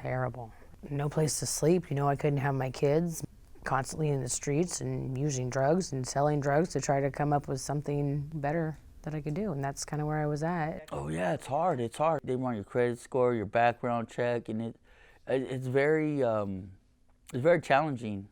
terrible. No place to sleep. You know, I couldn't have my kids constantly in the streets and using drugs and selling drugs to try to come up with something better that I could do, and that's kind of where I was at. Oh yeah, it's hard. It's hard. They want your credit score, your background check, and it's very challenging.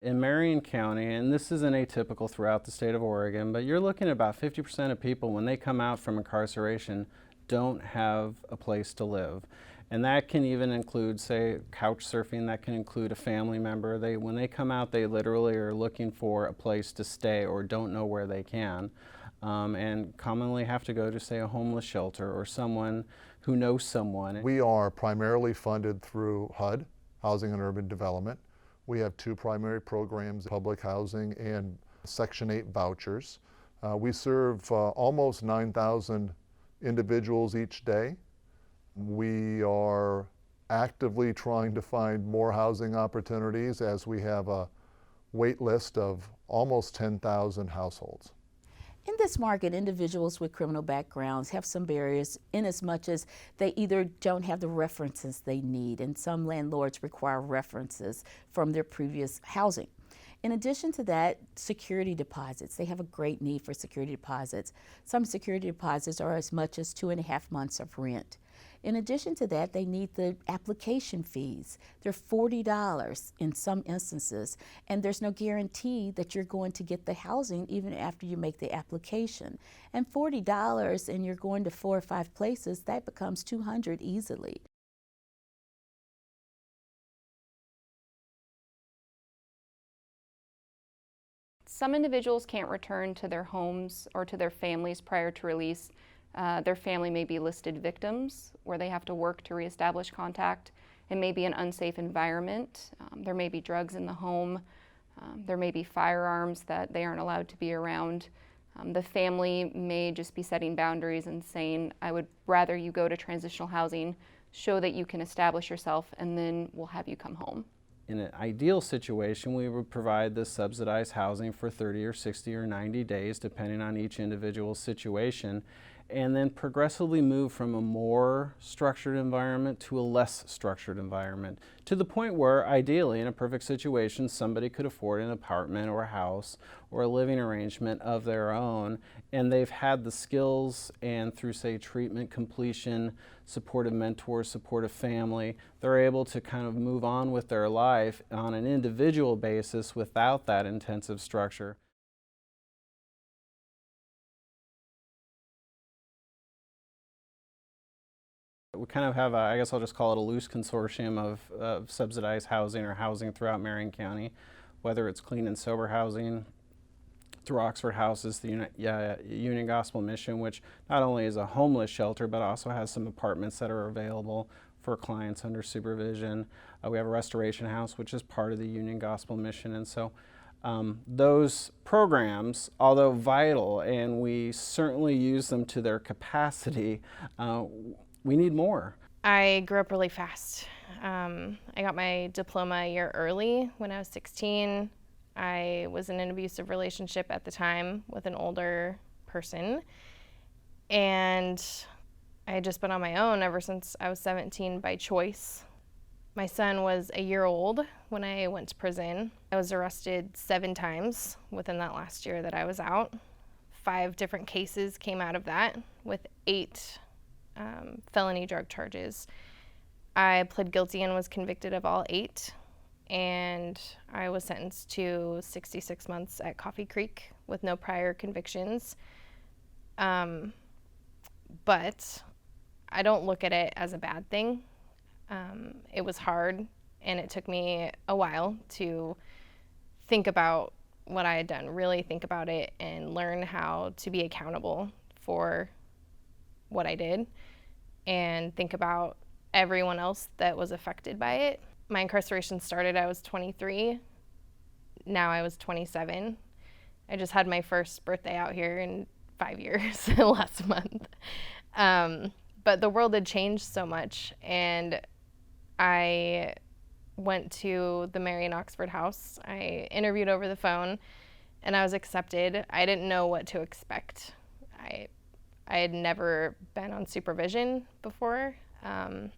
In Marion County, and this isn't atypical throughout the state of Oregon, but you're looking at about 50% of people when they come out from incarceration don't have a place to live. And that can even include, say, couch surfing. That can include a family member. When they come out, they literally are looking for a place to stay or don't know where they can, and commonly have to go to, say, a homeless shelter or someone who knows someone. We are primarily funded through HUD, Housing and Urban Development. We have two primary programs, public housing and Section 8 vouchers. We serve almost 9,000 individuals each day. We are actively trying to find more housing opportunities as we have a wait list of almost 10,000 households. In this market, individuals with criminal backgrounds have some barriers in as much as they either don't have the references they need, and some landlords require references from their previous housing. In addition to that, security deposits. They have a great need for security deposits. Some security deposits are as much as 2.5 months of rent. In addition to that, they need the application fees. They're $40 in some instances, and there's no guarantee that you're going to get the housing even after you make the application. And $40 and you're going to 4 or 5 places, that becomes $200 easily. Some individuals can't return to their homes or to their families prior to release. Their family may be listed victims, where they have to work to reestablish contact. It may be an unsafe environment. There may be drugs in the home. There may be firearms that they aren't allowed to be around. The family may just be setting boundaries and saying, I would rather you go to transitional housing, show that you can establish yourself, and then we'll have you come home. In an ideal situation, we would provide this subsidized housing for 30 or 60 or 90 days, depending on each individual's situation, and then progressively move from a more structured environment to a less structured environment, to the point where, ideally, in a perfect situation, somebody could afford an apartment or a house or a living arrangement of their own, and they've had the skills, and through, say, treatment completion, supportive mentors, supportive family, they're able to kind of move on with their life on an individual basis without that intensive structure. We kind of have, I guess I'll just call it a loose consortium of subsidized housing or housing throughout Marion County, whether it's clean and sober housing, through Oxford Houses, the Union Gospel Mission, which not only is a homeless shelter, but also has some apartments that are available for clients under supervision. We have a restoration house, which is part of the Union Gospel Mission. And so those programs, although vital, and we certainly use them to their capacity, we need more. I grew up really fast. I got my diploma a year early when I was 16. I was in an abusive relationship at the time with an older person, and I had just been on my own ever since I was 17 by choice. My son was a year old when I went to prison. I was arrested 7 times within that last year that I was out. 5 different cases came out of that, with 8 felony drug charges. I pled guilty and was convicted of all 8. And I was sentenced to 66 months at Coffee Creek with no prior convictions. But I don't look at it as a bad thing. It was hard, and it took me a while to think about what I had done, really think about it, and learn how to be accountable for what I did, and think about everyone else that was affected by it. My incarceration started, I was 23. Now I was 27. I just had my first birthday out here in 5 years last month. But the world had changed so much, and I went to the Marion Oxford house. I interviewed over the phone, and I was accepted. I didn't know what to expect. I had never been on supervision before. I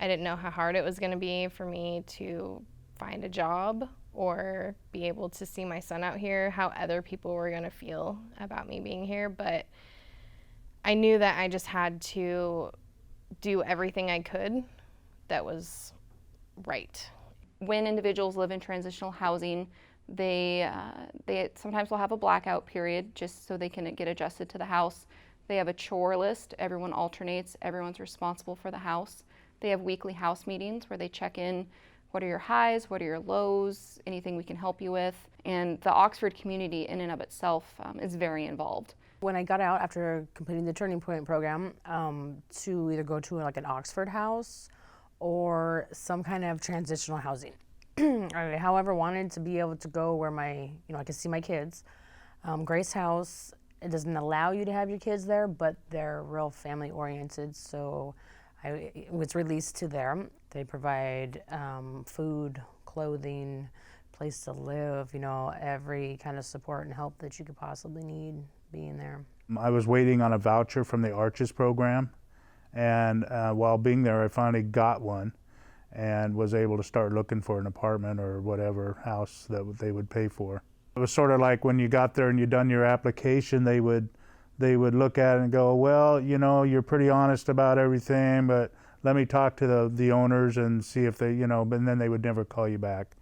didn't know how hard it was going to be for me to find a job or be able to see my son out here, how other people were going to feel about me being here. But I knew that I just had to do everything I could that was right. When individuals live in transitional housing, they sometimes will have a blackout period just so they can get adjusted to the house. They have a chore list. Everyone alternates. Everyone's responsible for the house. They have weekly house meetings where they check in. What are your highs? What are your lows? Anything we can help you with? And the Oxford community in and of itself is very involved. When I got out after completing the Turning Point program, to either go to like an Oxford house or some kind of transitional housing. I, however, wanted to be able to go where I could see my kids. Grace House, it doesn't allow you to have your kids there, but they're real family oriented, so it was released to them. They provide food, clothing, place to live, every kind of support and help that you could possibly need being there. I was waiting on a voucher from the Arches program, and while being there I finally got one and was able to start looking for an apartment or whatever house that they would pay for. It was sort of like when you got there and you done your application, they would look at it and go, well, you're pretty honest about everything, but let me talk to the owners and see if they, and then they would never call you back.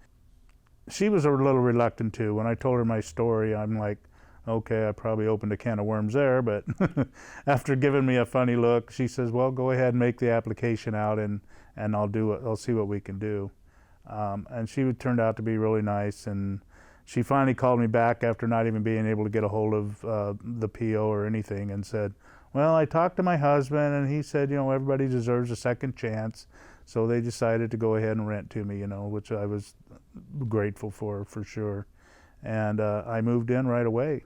She was a little reluctant too. When I told her my story, I'm like, okay, I probably opened a can of worms there, but after giving me a funny look, she says, well, go ahead and make the application out and I'll see what we can do. And she turned out to be really nice, and she finally called me back after not even being able to get a hold of the PO or anything and said, well, I talked to my husband and he said, everybody deserves a second chance. So they decided to go ahead and rent to me, which I was grateful for sure. And I moved in right away.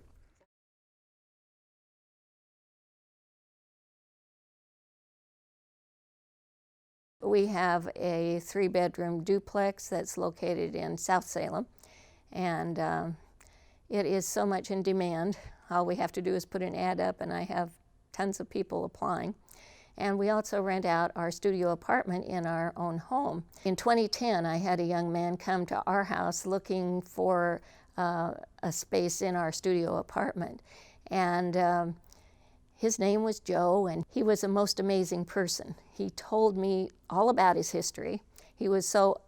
We have a 3-bedroom duplex that's located in South Salem, and it is so much in demand. All we have to do is put an ad up, and I have tons of people applying. And we also rent out our studio apartment in our own home. In 2010, I had a young man come to our house looking for a space in our studio apartment. And his name was Joe, and he was a most amazing person. He told me all about his history. He was so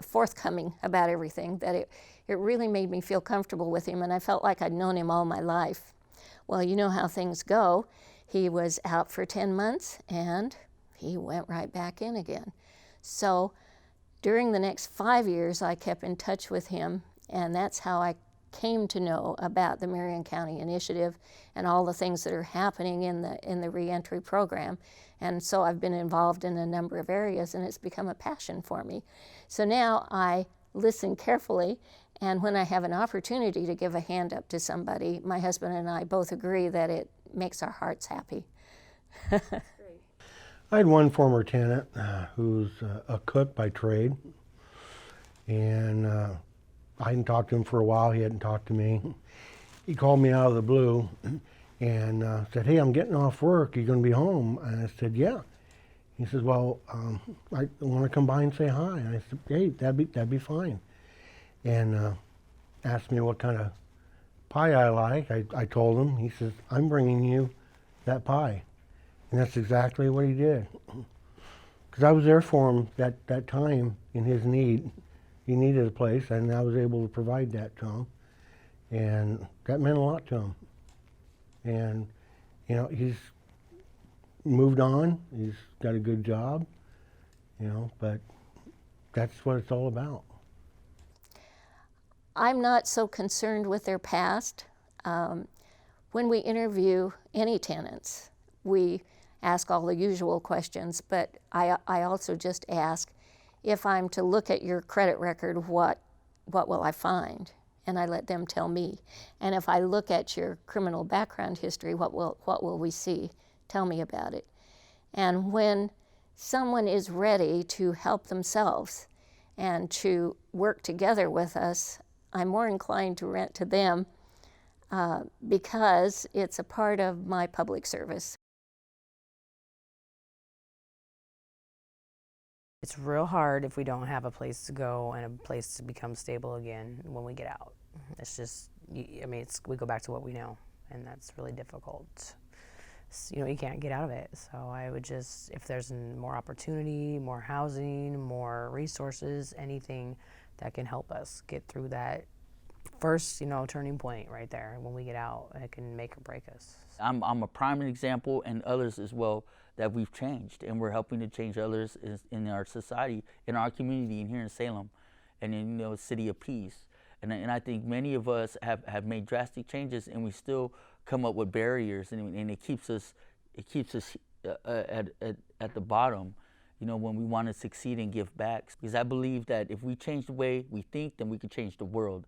forthcoming about everything that it really made me feel comfortable with him, and I felt like I'd known him all my life. Well, you know how things go. He was out for 10 months, and he went right back in again. So during the next 5 years, I kept in touch with him, and that's how I came to know about the Marion County Initiative and all the things that are happening in the Reentry program. And so I've been involved in a number of areas, and it's become a passion for me. So now I listen carefully, and when I have an opportunity to give a hand up to somebody, my husband and I both agree that it makes our hearts happy. I had one former tenant who's a cook by trade, and I hadn't talked to him for a while. He hadn't talked to me. He called me out of the blue and said, hey, I'm getting off work. Are you going to be home? And I said, yeah. He says, well, I want to come by and say hi. And I said, hey, that'd be fine. And asked me what kind of pie I like. I told him. He says, I'm bringing you that pie. And that's exactly what he did. Because I was there for him that time in his need. He needed a place, and I was able to provide that to him. And that meant a lot to him. And, he's moved on. He's got a good job, but that's what it's all about. I'm not so concerned with their past. When we interview any tenants, we ask all the usual questions, but I also just ask, if I'm to look at your credit record, what will I find? And I let them tell me. And if I look at your criminal background history, what will we see? Tell me about it. And when someone is ready to help themselves and to work together with us, I'm more inclined to rent to them because it's a part of my public service. It's real hard if we don't have a place to go and a place to become stable again when we get out. It's just, I mean, we go back to what we know, and that's really difficult. You know, you can't get out of it. So I would just, if there's more opportunity, more housing, more resources, anything that can help us get through that first, you know, turning point right there when we get out, it can make or break us. I'm a prime example, and others as well, that we've changed, and we're helping to change others in our society, in our community, and here in Salem, and in, you know, City of Peace. And I think many of us have made drastic changes, and we still come up with barriers, and it keeps us at the bottom, you know, when we want to succeed and give back. Because I believe that if we change the way we think, then we can change the world.